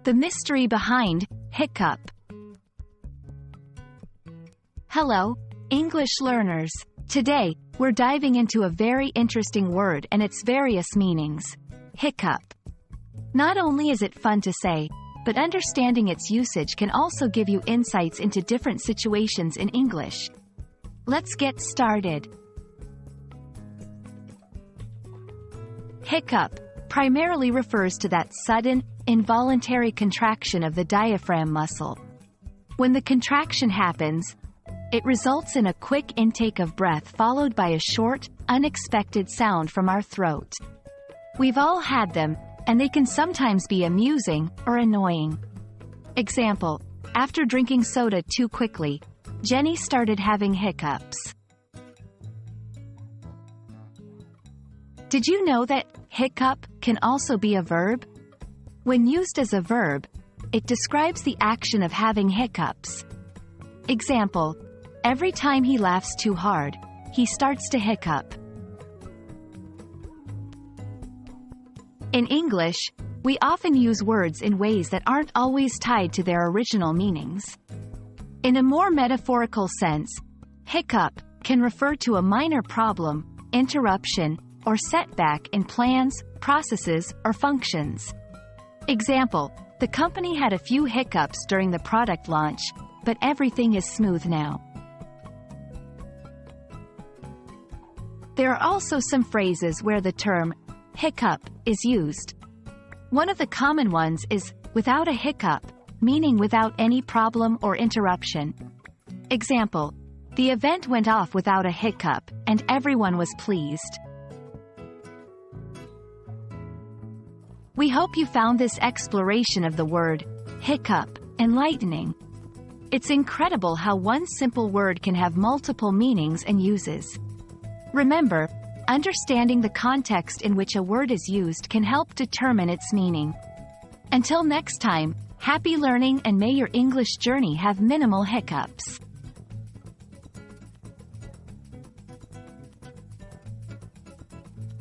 The mystery behind hiccup. Hello, English learners. Today, we're diving into a very interesting word and its various meanings. Hiccup. Not only is it fun to say, but understanding its usage can also give you insights into different situations in English. Let's get started. Hiccup primarily refers to that sudden, involuntary contraction of the diaphragm muscle. When the contraction happens, it results in a quick intake of breath followed by a short, unexpected sound from our throat. We've all had them, and they can sometimes be amusing or annoying. Example: after drinking soda too quickly, Jenny started having hiccups. Did you know that hiccup can also be a verb? When used as a verb, it describes the action of having hiccups. Example: every time he laughs too hard, he starts to hiccup. In English, we often use words in ways that aren't always tied to their original meanings. In a more metaphorical sense, hiccup can refer to a minor problem, interruption, or setback in plans, processes, or functions. Example: the company had a few hiccups during the product launch, but everything is smooth now. There are also some phrases where the term hiccup is used. One of the common ones is without a hiccup, meaning without any problem or interruption. Example: the event went off without a hiccup, and everyone was pleased. We hope you found this exploration of the word hiccup enlightening. It's incredible how one simple word can have multiple meanings and uses. Remember, understanding the context in which a word is used can help determine its meaning. Until next time, happy learning and may your English journey have minimal hiccups.